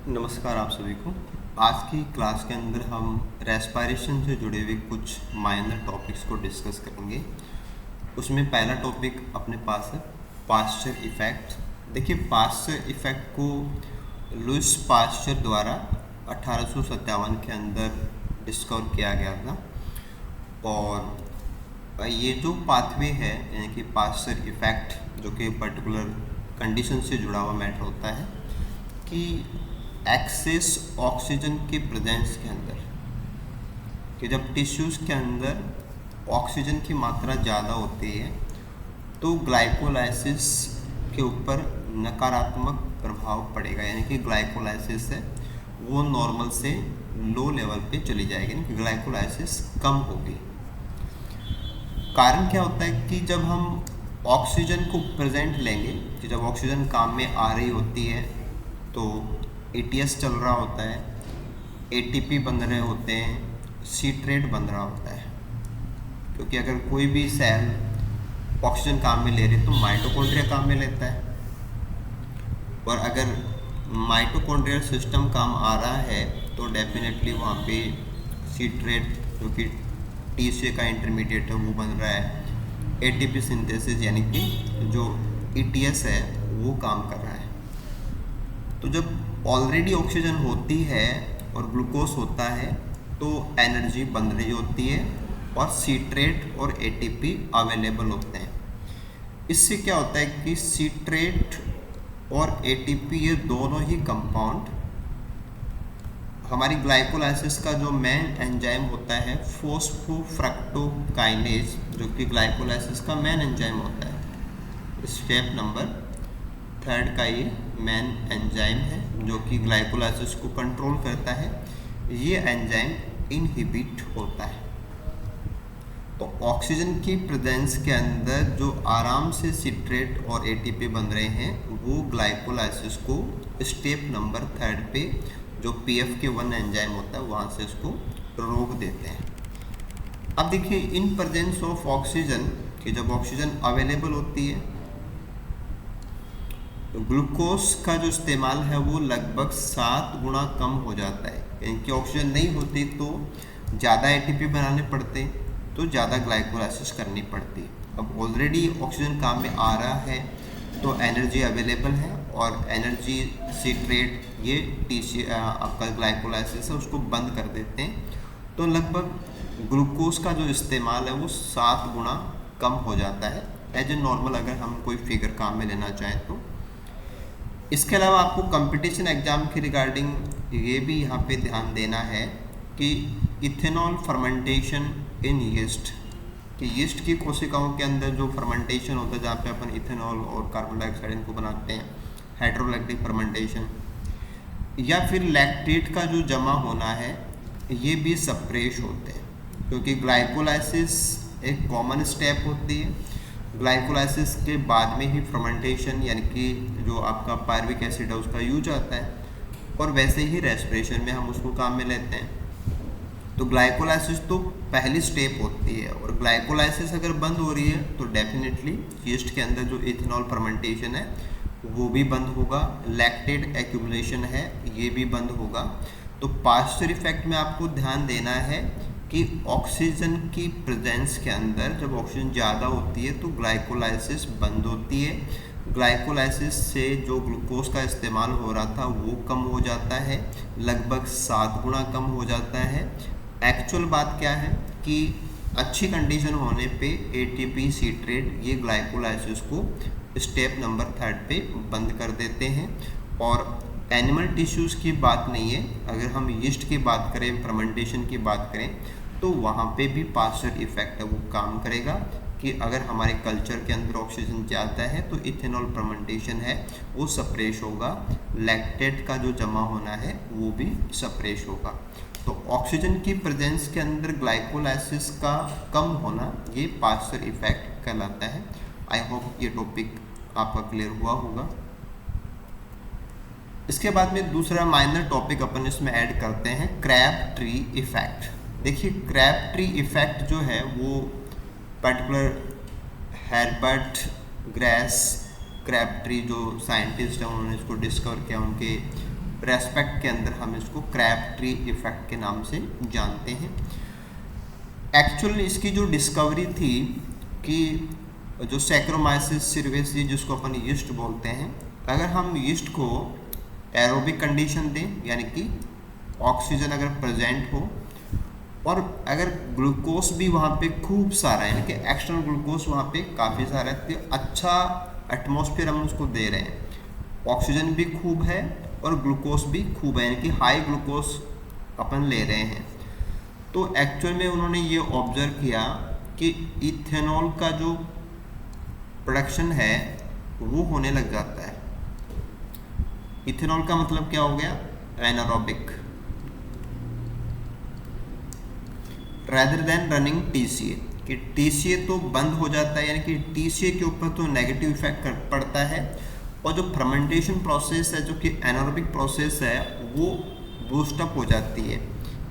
नमस्कार आप सभी को। आज की क्लास के अंदर हम रेस्पिरेशन से जुड़े हुए कुछ माइनर टॉपिक्स को डिस्कस करेंगे। उसमें पहला टॉपिक अपने पास है पास्चर इफ़ेक्ट। देखिए, पास्चर इफ़ेक्ट को लुईस पास्चर द्वारा 1857 के अंदर डिस्कवर किया गया था। और ये जो पाथवे है यानी कि पास्चर इफ़ेक्ट, जो कि पर्टिकुलर कंडीशन से जुड़ा हुआ मैटर होता है कि एक्सेस ऑक्सीजन के प्रेजेंस के अंदर, कि जब टिश्यूज़ के अंदर ऑक्सीजन की मात्रा ज़्यादा होती है तो ग्लाइकोलाइसिस के ऊपर नकारात्मक प्रभाव पड़ेगा, यानी कि ग्लाइकोलाइसिस है वो नॉर्मल से लो लेवल पे चली जाएगी, यानी कि ग्लाइकोलाइसिस कम होगी। कारण क्या होता है कि जब हम ऑक्सीजन को प्रेजेंट लेंगे, कि जब ऑक्सीजन काम में आ रही होती है तो एटीएस चल रहा होता है, एटीपी बन रहे होते हैं, सीट्रेट बन रहा होता है। क्योंकि अगर कोई भी सेल ऑक्सीजन काम में ले रही तो माइटोकॉन्ड्रिया काम में लेता है, और अगर माइटोकॉन्ड्रियल सिस्टम काम आ रहा है तो डेफिनेटली वहाँ पे सीट्रेट, जो कि टीसीए का इंटरमीडिएट है, वो बन रहा है। एटीपी सिंथेसिस यानी कि जो ईटीएस है वो काम कर रहा है। तो जब ऑलरेडी ऑक्सीजन होती है और ग्लूकोज होता है तो एनर्जी बन रही होती है और सीट्रेट और एटीपी अवेलेबल होते हैं। इससे क्या होता है कि सीट्रेट और एटीपी ये दोनों ही कंपाउंड हमारी ग्लाइकोलाइसिस का जो मेन एंजाइम होता है फॉस्फोफ्रक्टोकाइनेज, जो कि ग्लाइकोलाइसिस का मेन एंजाइम होता है, स्टेप नंबर 3 का ये मेन एंजाइम है जो कि ग्लाइकोलाइसिस को कंट्रोल करता है। ये एंजाइम इनहिबिट होता है। तो ऑक्सीजन की प्रेजेंस के अंदर जो आराम से सीट्रेट और एटीपी बन रहे हैं वो ग्लाइकोलाइसिस को स्टेप नंबर 3 पे जो PFK1 एंजाइम होता है वहाँ से इसको रोक देते हैं। अब देखिए, इन प्रेजेंस ऑफ ऑक्सीजन, कि जब ऑक्सीजन अवेलेबल होती है तो ग्लूकोज का जो इस्तेमाल है वो लगभग 7 गुना कम हो जाता है। यानी कि ऑक्सीजन नहीं होती तो ज़्यादा एटीपी बनाने पड़ते, तो ज़्यादा ग्लाइकोलाइसिस करनी पड़ती। अब ऑलरेडी ऑक्सीजन काम में आ रहा है तो एनर्जी अवेलेबल है, और एनर्जी सीट्रेट ये टीसी आपका ग्लाइकोलाइसिस है उसको बंद कर देते हैं, तो लगभग ग्लूकोज का जो इस्तेमाल है वो 7 गुना कम हो जाता है एज ए नॉर्मल, अगर हम कोई फिगर काम में लेना चाहें तो। इसके अलावा आपको कंपटीशन एग्जाम के रिगार्डिंग ये भी यहाँ पे ध्यान देना है कि इथेनॉल फर्मेंटेशन इन यीस्ट, कि यीस्ट की कोशिकाओं के अंदर जो फर्मेंटेशन होता है जहाँ पे अपन इथेनॉल और कार्बन डाइऑक्साइड इनको बनाते हैं, हाइड्रोलैक्टिक फर्मेंटेशन, या फिर लैक्टेट का जो जमा होना है ये भी सप्रेस होते हैं, क्योंकि ग्लाइकोलाइसिस एक कॉमन स्टेप होती है। ग्लाइकोलाइसिस के बाद में ही फर्मेंटेशन यानी कि जो आपका पायरुविक एसिड है उसका यूज आता है, और वैसे ही रेस्पिरेशन में हम उसको काम में लेते हैं। तो ग्लाइकोलाइसिस तो पहली स्टेप होती है, और ग्लाइकोलाइसिस अगर बंद हो रही है तो डेफिनेटली यीस्ट के अंदर जो इथेनॉल फर्मेंटेशन है वो भी बंद होगा, लैक्टेट एक्यूमुलेशन है ये भी बंद होगा। तो पास्चर इफेक्ट में आपको ध्यान देना है कि ऑक्सीजन की प्रेजेंस के अंदर जब ऑक्सीजन ज़्यादा होती है तो ग्लाइकोलाइसिस बंद होती है। ग्लाइकोलाइसिस से जो ग्लूकोज का इस्तेमाल हो रहा था वो कम हो जाता है, लगभग 7 गुना कम हो जाता है। एक्चुअल बात क्या है कि अच्छी कंडीशन होने पे एटीपी सीट्रेट ये ग्लाइकोलाइसिस को स्टेप नंबर 3 पे बंद कर देते हैं। और एनिमल टिश्यूज़ की बात नहीं है, अगर हम यीस्ट की बात करें, फर्मेंटेशन की बात करें, तो वहाँ पे भी पास्चर इफेक्ट है वो काम करेगा कि अगर हमारे कल्चर के अंदर ऑक्सीजन ज़्यादा है तो इथेनॉल फर्मेंटेशन है वो सप्रेस होगा, लैक्टेट का जो जमा होना है वो भी सप्रेस होगा। तो ऑक्सीजन की प्रेजेंस के अंदर ग्लाइकोलाइसिस का कम होना ये पास्चर इफेक्ट कहलाता है। आई होप ये टॉपिक आपका क्लियर हुआ होगा। इसके बाद में दूसरा माइनर टॉपिक अपन इसमें ऐड करते हैं, क्रैब ट्री इफेक्ट। देखिए, क्रैब ट्री इफेक्ट जो है वो पर्टिकुलर हेर्बर्ट ग्रेस क्रैब ट्री जो साइंटिस्ट हैं उन्होंने इसको डिस्कवर किया, उनके रेस्पेक्ट के अंदर हम इसको क्रैबट्री इफेक्ट के नाम से जानते हैं। एक्चुअली इसकी जो डिस्कवरी थी कि जो सैक्रोमाइसिस सिरवेसी जिसको अपन यीस्ट बोलते हैं, अगर हम यीस्ट को एरोबिक कंडीशन दें यानी कि ऑक्सीजन अगर प्रेजेंट हो और अगर ग्लूकोज भी वहाँ पे खूब सारा है, यानी कि एक्सटर्नल ग्लूकोज वहाँ पे काफ़ी सारा है, तो अच्छा एटमॉस्फेयर हम उसको दे रहे हैं, ऑक्सीजन भी खूब है और ग्लूकोज भी खूब है, यानी कि हाई ग्लूकोज अपन ले रहे हैं। तो एक्चुअल में उन्होंने ये ऑब्जर्व किया कि इथेनॉल का जो प्रोडक्शन है वो होने लग जाता है। इथेनॉल का मतलब क्या हो गया? Anaerobic, rather than running TCA, कि TCA तो बंद हो जाता है, यानी कि TCA के ऊपर तो नेगेटिव इफेक्ट पड़ता है और जो फर्मेंटेशन प्रोसेस है जो कि एनारोबिक प्रोसेस है वो बूस्टअप हो जाती है।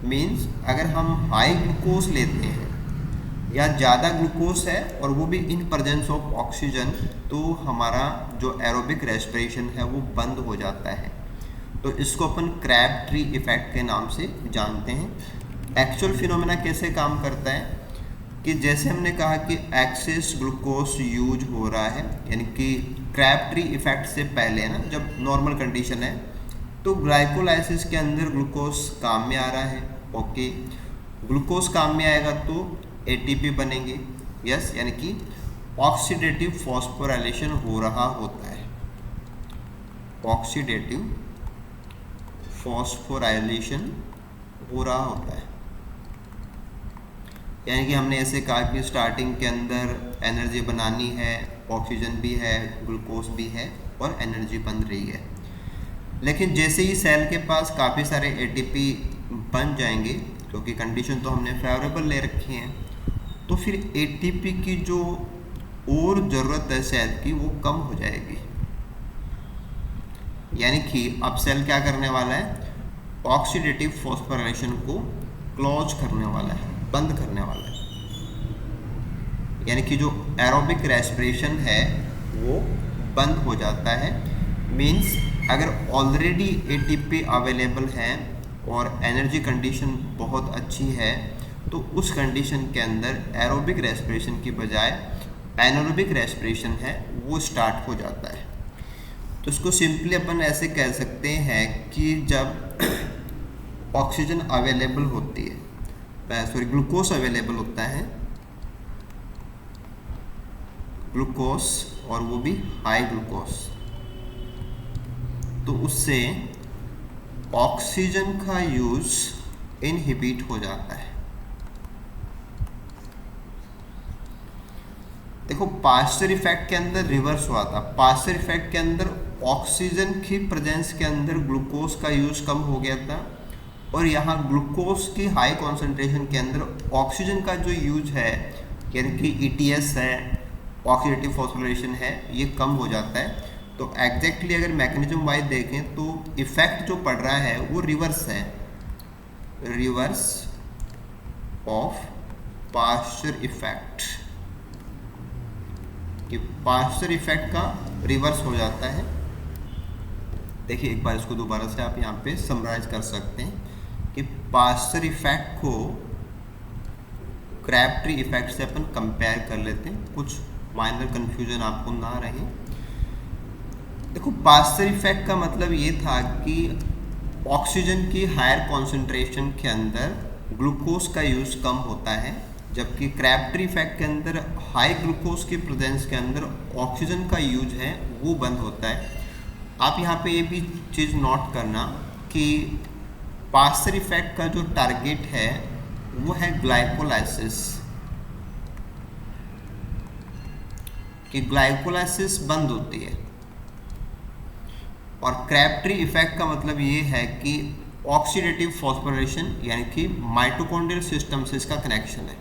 मींस अगर हम हाई ग्लूकोज लेते हैं या ज़्यादा ग्लूकोज है और वो भी इन प्रेजेंस ऑफ ऑक्सीजन, तो हमारा जो एरोबिक रेस्पिरेशन है वो बंद हो जाता है। तो इसको अपन क्रैबट्री इफेक्ट के नाम से जानते हैं। एक्चुअल फिनोमेना कैसे काम करता है कि जैसे हमने कहा कि एक्सेस ग्लूकोज यूज हो रहा है, यानी कि क्रैबट्री इफेक्ट से पहले है ना, जब नॉर्मल कंडीशन है तो ग्लाइकोलाइसिस के अंदर ग्लूकोज काम में आ रहा है। ओके, ग्लूकोज काम में आएगा तो ATP बनेंगे, यस, यानी कि ऑक्सीडेटिव फॉस्फोराइलेशन हो रहा होता है। ऑक्सीडेटिव फॉस्फोराइलेशन हो रहा होता है, यानी कि हमने ऐसे कहा कि स्टार्टिंग के अंदर एनर्जी बनानी है, ऑक्सीजन भी है, ग्लूकोज भी है और एनर्जी बन रही है। लेकिन जैसे ही सेल के पास काफ़ी सारे ATP बन जाएंगे, क्योंकि कंडीशन तो हमने फेवरेबल ले रखी है, तो फिर ATP की जो और ज़रूरत है सेल की वो कम हो जाएगी। यानी कि अब सेल क्या करने वाला है? ऑक्सीडेटिव फॉस्फोराइलेशन को क्लोज करने वाला है, बंद करने वाला है। यानी कि जो एरोबिक रेस्पिरेशन है वो बंद हो जाता है। मींस अगर ऑलरेडी ATP अवेलेबल है और एनर्जी कंडीशन बहुत अच्छी है, तो उस कंडीशन के अंदर एरोबिक रेस्पिरेशन की बजाय एनारोबिक रेस्पिरेशन है वो स्टार्ट हो जाता है। तो इसको सिंपली अपन ऐसे कह सकते हैं कि जब ऑक्सीजन अवेलेबल होती है, ग्लूकोज अवेलेबल होता है, ग्लूकोज और वो भी हाई ग्लूकोज, तो उससे ऑक्सीजन का यूज इनहिबिट हो जाता है। देखो पास्चर इफेक्ट के अंदर रिवर्स हुआ था। पास्चर इफेक्ट के अंदर ऑक्सीजन की प्रेजेंस के अंदर ग्लूकोज का यूज कम हो गया था और यहाँ ग्लूकोज की हाई कॉन्सेंट्रेशन के अंदर ऑक्सीजन का जो यूज है, यानी कि ETS है, ऑक्सीडेटिव फॉस्फोराइलेशन है, ये कम हो जाता है। तो एग्जैक्टली अगर मैकेनिज्म वाइज देखें तो इफेक्ट जो पड़ रहा है वो रिवर्स है, रिवर्स ऑफ पास्चर इफेक्ट, कि पास्चर इफेक्ट का रिवर्स हो जाता है। देखिए एक बार इसको दोबारा से आप यहाँ पे समराइज कर सकते हैं कि पास्चर इफेक्ट को क्रैबट्री इफेक्ट से अपन कंपेयर कर लेते हैं, कुछ माइनर कंफ्यूजन आपको ना रहे। देखो पास्चर इफेक्ट का मतलब ये था कि ऑक्सीजन की हायर कॉन्सेंट्रेशन के अंदर ग्लूकोज का यूज कम होता है, जबकि क्रैबट्री इफेक्ट के अंदर हाई ग्लूकोज की प्रेजेंस के अंदर ऑक्सीजन का यूज है वो बंद होता है। आप यहाँ पे ये भी चीज़ नोट करना कि पास्चर इफेक्ट का जो टारगेट है वो है ग्लाइकोलाइसिस, कि ग्लाइकोलाइसिस बंद होती है, और क्रैबट्री इफेक्ट का मतलब ये है कि ऑक्सीडेटिव फॉस्फोराइलेशन, यानी कि माइटोकॉन्ड्रियल सिस्टम से इसका कनेक्शन है।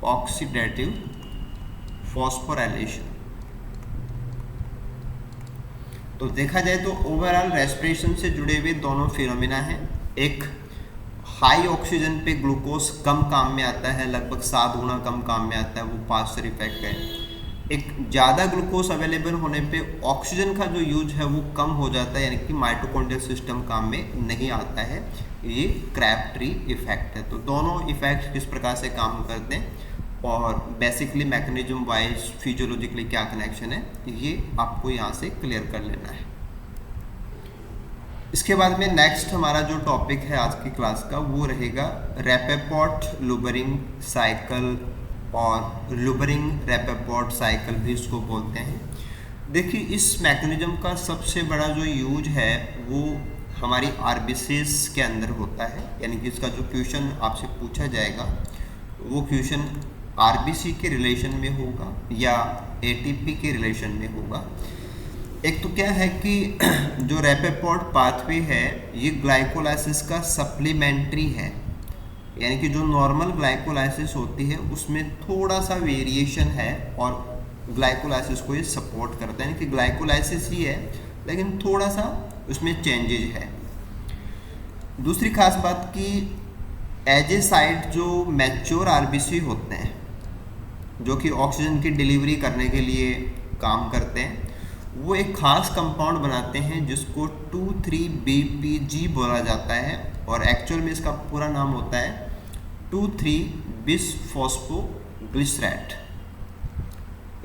ऑक्सीडेटिव फॉस्फोराइलेशन, तो देखा जाए तो ओवरऑल रेस्पिरेशन से जुड़े हुए दोनों फिनोमिना हैं। एक हाई ऑक्सीजन पे ग्लूकोज कम काम में आता है, लगभग 7 गुना कम काम में आता है, वो पास्चर इफेक्ट है। एक ज़्यादा ग्लूकोज अवेलेबल होने पे ऑक्सीजन का जो यूज है वो कम हो जाता है, यानी कि माइटोकॉन्ड्रियल सिस्टम काम में नहीं आता है। ये क्रैबट्री इफेक्ट है। तो दोनों इफेक्ट किस प्रकार से काम करते हैं और बेसिकली मैकेनिज्म वाइज फिजियोलॉजिकली क्या कनेक्शन है, ये आपको यहाँ से क्लियर कर लेना है। इसके बाद में नेक्स्ट हमारा जो टॉपिक है आज की क्लास का वो रहेगा रैपेपोर्ट-लुबरिंग साइकिल, और लुबरिंग-रैपेपोर्ट साइकिल भी इसको बोलते हैं। देखिए, इस मैकेनिज्म का सबसे बड़ा जो यूज है वो हमारी आरबीसीज के अंदर होता है, यानी कि इसका जो क्वेश्चन आपसे पूछा जाएगा वो क्वेश्चन आरबीसी के रिलेशन में होगा या एटीपी के रिलेशन में होगा। एक तो क्या है कि जो रैपेपोर्ट पाथवे है ये ग्लाइकोलाइसिस का सप्लीमेंट्री है, यानी कि जो नॉर्मल ग्लाइकोलाइसिस होती है उसमें थोड़ा सा वेरिएशन है और ग्लाइकोलाइसिस को ये सपोर्ट करता है, यानी कि ग्लाइकोलाइसिस ही है लेकिन थोड़ा सा उसमें चेंजेज है। दूसरी खास बात कि एज ए साइट जो मैच्योर आरबीसी होते हैं जो कि ऑक्सीजन की डिलीवरी करने के लिए काम करते हैं, वो एक खास कंपाउंड बनाते हैं जिसको 2,3-BPG बोला जाता है, और एक्चुअल में इसका पूरा नाम होता है 2,3-बिसफॉस्फोग्लिसरेट।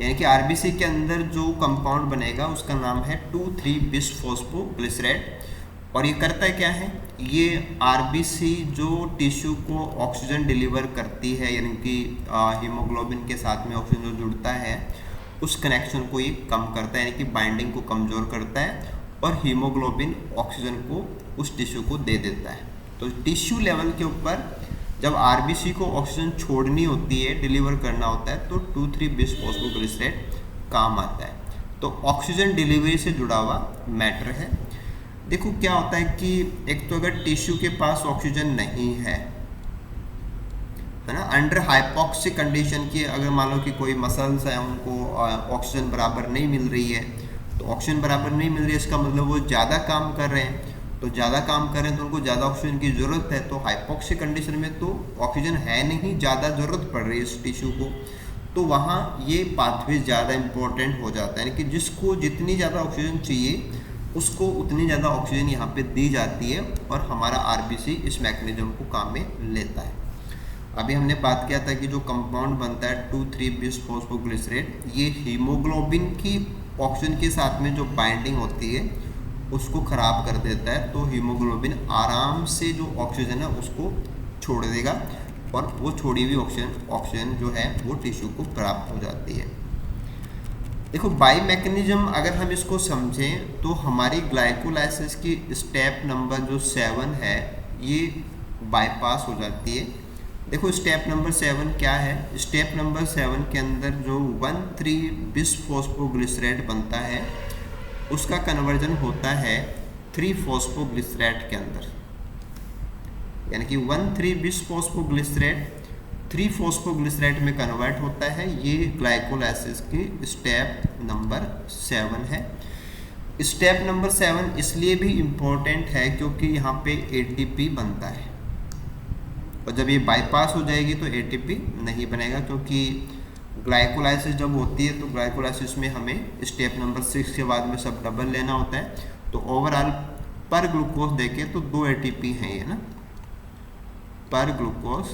यानी कि आरबीसी के अंदर जो कंपाउंड बनेगा उसका नाम है 2,3-बिसफॉस्फोग्लिसरेट। और ये करता है क्या है, ये आरबीसी जो टिश्यू को ऑक्सीजन डिलीवर करती है, यानी कि हीमोग्लोबिन के साथ में ऑक्सीजन जो जुड़ता है उस कनेक्शन को ये कम करता है, यानी कि बाइंडिंग को कमज़ोर करता है और हीमोग्लोबिन ऑक्सीजन को उस टिश्यू को दे देता है। तो टिश्यू लेवल के ऊपर जब आरबीसी को ऑक्सीजन छोड़नी होती है, डिलीवर करना होता है, तो 2,3-बिसफॉस्फोग्लिसरेट काम आता है। तो ऑक्सीजन डिलीवरी से जुड़ा हुआ मैटर है। देखो क्या होता है कि एक तो अगर टिश्यू के पास ऑक्सीजन नहीं है ना, अंडर हाइपॉक्सिक कंडीशन की, अगर मान लो कि कोई मसल्स है उनको ऑक्सीजन बराबर नहीं मिल रही है, तो ऑक्सीजन बराबर नहीं मिल रही है इसका मतलब वो ज़्यादा काम कर रहे हैं, तो ज़्यादा काम कर रहे हैं तो उनको ज़्यादा ऑक्सीजन की ज़रूरत है। तो हाइपॉक्सिक कंडीशन में तो ऑक्सीजन है नहीं, ज़्यादा ज़रूरत पड़ रही है इस टिश्यू को, तो वहाँ ये पाथवे ज़्यादा इम्पोर्टेंट हो जाता है, यानी कि जिसको जितनी ज़्यादा ऑक्सीजन चाहिए उसको उतनी ज़्यादा ऑक्सीजन यहाँ पे दी जाती है और हमारा आरबीसी इस मैकेनिज्म को काम में लेता है। अभी हमने बात किया था कि जो कंपाउंड बनता है 2,3-बिसफॉस्फोग्लिसरेट, ये हीमोग्लोबिन की ऑक्सीजन के साथ में जो बाइंडिंग होती है उसको ख़राब कर देता है, तो हीमोग्लोबिन आराम से जो ऑक्सीजन है उसको छोड़ देगा और वो छोड़ी हुई ऑक्सीजन जो है वो टिश्यू को प्राप्त हो जाती है। देखो, बाई मैकेनिज्म अगर हम इसको समझें तो हमारी ग्लाइकोलाइसिस की स्टेप नंबर जो 7 है ये बाईपास हो जाती है। देखो स्टेप नंबर 7 क्या है, स्टेप नंबर 7 के अंदर जो 1,3-बिसफॉस्फोग्लिसरेट बनता है उसका कन्वर्जन होता है 3-फॉस्फोग्लिसरेट के अंदर, यानी कि 1,3-बिसफॉस्फोग्लिसरेट 3-फॉस्फोग्लिसरेट में कन्वर्ट होता है। ये ग्लाइकोलाइसिस की स्टेप नंबर 7 है। स्टेप नंबर 7 इसलिए भी इम्पोर्टेंट है क्योंकि यहाँ पे एटीपी बनता है, और जब ये बाईपास हो जाएगी तो एटीपी नहीं बनेगा, क्योंकि ग्लाइकोलाइसिस जब होती है तो ग्लाइकोलाइसिस में हमें स्टेप नंबर 6 के बाद में सब डबल लेना होता है। तो ओवरऑल पर ग्लूकोज देखें तो 2 एटीपी हैं ये ना, पर ग्लूकोज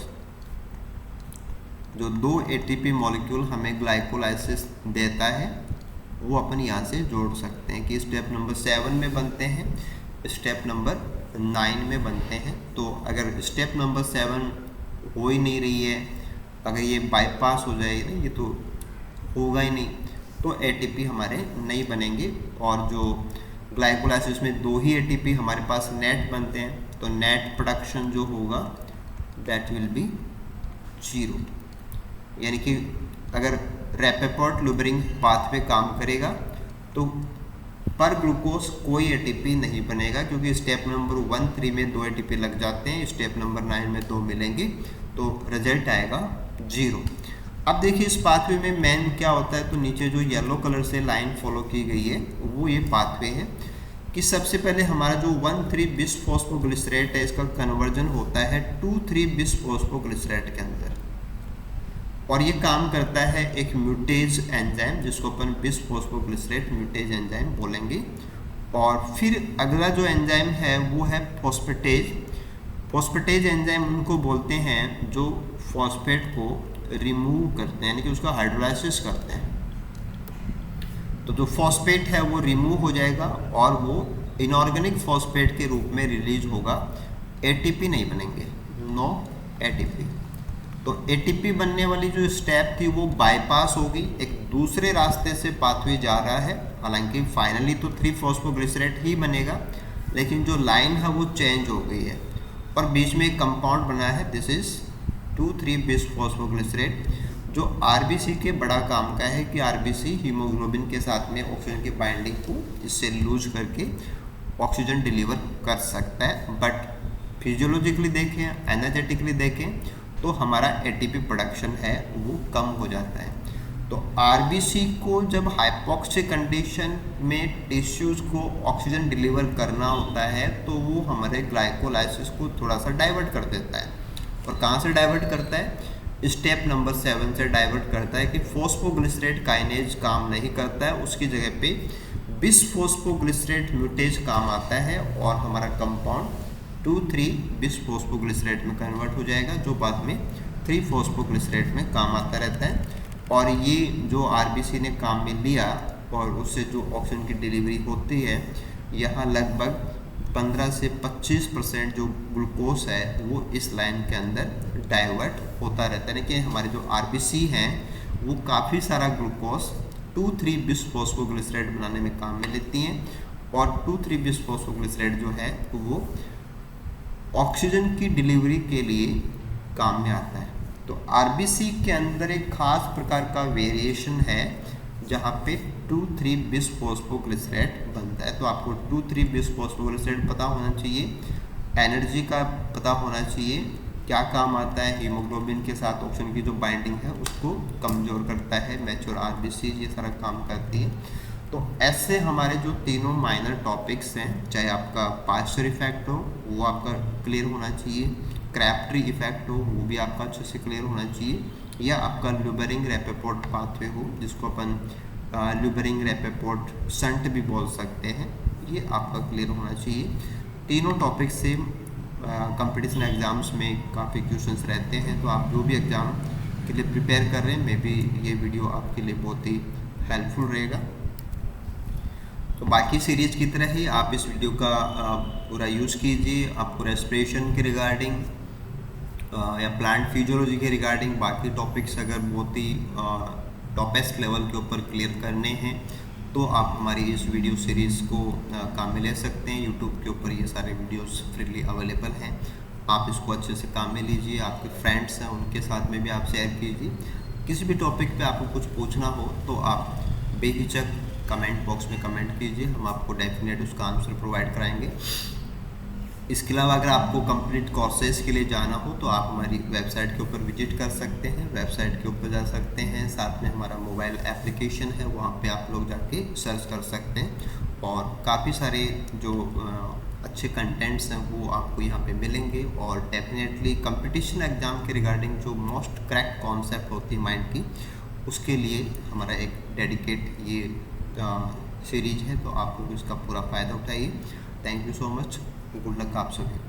जो 2 एटीपी मॉलिक्यूल हमें ग्लाइकोलाइसिस देता है वो अपन यहाँ से जोड़ सकते हैं कि स्टेप नंबर 7 में बनते हैं, स्टेप नंबर 9 में बनते हैं। तो अगर स्टेप नंबर 7 हो ही नहीं रही है, अगर ये बाईपास हो जाएगी ना, ये तो होगा ही नहीं, तो एटीपी हमारे नहीं बनेंगे, और जो ग्लाइकोलाइसिस में 2 ही एटीपी हमारे पास नेट बनते हैं, तो नेट प्रोडक्शन जो होगा दैट विल बी 0। यानी कि अगर रैपेपोर्ट-लुबरिंग पाथवे काम करेगा तो पर ग्लूकोज कोई एटीपी नहीं बनेगा, क्योंकि स्टेप नंबर 1-3 में 2 एटीपी लग जाते हैं, स्टेप नंबर 9 में 2 मिलेंगे, तो रिजल्ट आएगा 0। अब देखिए इस पाथवे में मेन क्या होता है, तो नीचे जो येलो कलर से लाइन फॉलो की गई है वो ये पाथवे है कि सबसे पहले हमारा जो 1,3-बिसफॉस्फोग्लिसरेट है इसका कन्वर्जन होता है 2,3-बिसफॉस्फोग्लिसरेट के अंदर। और ये काम करता है एक म्यूटेज एंजाइम जिसको अपन बिस फॉस्फोग्लिसरेट म्यूटेज एंजाइम बोलेंगे। और फिर अगला जो एंजाइम है वो है फॉस्फेटेज। फॉस्फेटेज एंजाइम उनको बोलते हैं जो फॉस्फेट को रिमूव करते हैं, यानी कि उसका हाइड्रोलाइसिस करते हैं। तो जो फॉस्फेट है वो रिमूव हो जाएगा और वो इनऑर्गेनिक फॉस्फेट के रूप में रिलीज होगा, एटीपी नहीं बनेंगे, नो एटीपी। तो एटीपी बनने वाली जो स्टेप थी वो बाईपास होगी, एक दूसरे रास्ते से पाथवे जा रहा है। हालांकि फाइनली तो 3-फॉस्फोग्लिसरेट ही बनेगा, लेकिन जो लाइन है वो चेंज हो गई है और बीच में एक कंपाउंड बना है, दिस इज 2,3-बिस-फॉस्फोग्लिसरेट, जो आरबीसी के बड़ा काम का है कि आरबीसी हीमोग्लोबिन के साथ में ऑक्सीजन की बाइंडिंग को इससे लूज करके ऑक्सीजन डिलीवर कर सकता है। बट फिजियोलॉजिकली देखें, एनर्जेटिकली देखें तो हमारा एटीपी प्रोडक्शन है वो कम हो जाता है। तो आरबीसी को जब हाइपोक्सिक कंडीशन में टिश्यूज़ को ऑक्सीजन डिलीवर करना होता है तो वो हमारे ग्लाइकोलाइसिस को थोड़ा सा डाइवर्ट कर देता है। और कहाँ से डाइवर्ट करता है? स्टेप नंबर 7 से डाइवर्ट करता है कि फॉस्फोग्लिसरेट काइनेज काम नहीं करता है, उसकी जगह पे बिस-फॉस्फोग्लिसरेट म्यूटेज काम आता है और हमारा कंपाउंड 2,3-बिस-फॉस्फोग्लिसरेट में कन्वर्ट हो जाएगा, जो बाद में 3-फॉस्फोग्लिसरेट में काम आता रहता है। और ये जो आरबीसी ने काम में लिया और उससे जो ऑक्सीजन की डिलीवरी होती है, यहाँ लगभग 15 से 25% जो ग्लूकोज है वो इस लाइन के अंदर डाइवर्ट होता रहता है। कि हमारे जो आरबीसी हैं वो काफ़ी सारा ग्लूकोज 2,3-बिस-फॉस्फोग्लिसरेट बनाने में काम में लेती हैं और 2,3-बिस-फॉस्फोग्लिसरेट जो है वो ऑक्सीजन की डिलीवरी के लिए काम में आता है। तो आरबीसी के अंदर एक खास प्रकार का वेरिएशन है जहाँ पे 2,3-बिस-फॉस्फोग्लिसरेट बनता है। तो आपको 2,3-बिस-फॉस्फोग्लिसरेट पता होना चाहिए, एनर्जी का पता होना चाहिए, क्या काम आता है, हीमोग्लोबिन के साथ ऑक्सीजन की जो बाइंडिंग है उसको कमज़ोर करता है, मैच्योर आरबीसी ये सारा काम करती है। तो ऐसे हमारे जो तीनों माइनर टॉपिक्स हैं, चाहे आपका पास्चर इफेक्ट हो वो आपका क्लियर होना चाहिए, क्रैप्ट्री इफेक्ट हो वो भी आपका अच्छे से क्लियर होना चाहिए, या आपका ल्यूबेरिंग-रेपेपोर्ट पाथवे हो जिसको अपन ल्यूबेरिंग-रेपेपोर्ट संट भी बोल सकते हैं, ये आपका क्लियर होना चाहिए। तीनों टॉपिक से कंपटीशन एग्ज़ाम्स में काफ़ी क्वेश्चंस रहते हैं, तो आप जो भी एग्ज़ाम के लिए प्रिपेयर कर रहे हैं, मे बी ये वीडियो आपके लिए बहुत ही हेल्पफुल रहेगा। तो बाकी सीरीज की तरह ही आप इस वीडियो का पूरा यूज़ कीजिए। आपको रेस्पिरेशन के रिगार्डिंग या प्लांट फिजियोलॉजी के रिगार्डिंग बाकी टॉपिक्स अगर बहुत ही टॉपेस्ट लेवल के ऊपर क्लियर करने हैं तो आप हमारी इस वीडियो सीरीज़ को काम में ले सकते हैं। यूट्यूब के ऊपर ये सारे वीडियोस फ्रीली अवेलेबल हैं, आप इसको अच्छे से काम में लीजिए। आपके फ्रेंड्स हैं उनके साथ में भी आप शेयर कीजिए। किसी भी टॉपिक पे आपको कुछ पूछना हो तो आप बेहिचक कमेंट बॉक्स में कमेंट कीजिए, हम आपको डेफिनेट उसका आंसर प्रोवाइड कराएंगे। इसके अलावा अगर आपको कंप्लीट कोर्सेज के लिए जाना हो तो आप हमारी वेबसाइट के ऊपर विजिट कर सकते हैं, वेबसाइट के ऊपर जा सकते हैं, साथ में हमारा मोबाइल एप्लीकेशन है वहाँ पे आप लोग जाके सर्च कर सकते हैं और काफ़ी सारे जो अच्छे कंटेंट्स हैं वो आपको यहाँ पे मिलेंगे। और डेफिनेटली कंपटीशन एग्ज़ाम के रिगार्डिंग जो मोस्ट क्रैक्ट कॉन्सेप्ट होती है माइंड की, उसके लिए हमारा एक डेडिकेट ये सीरीज है, तो आप लोग इसका पूरा फ़ायदा उठाइए। Thank you so much, good luck आप सभी।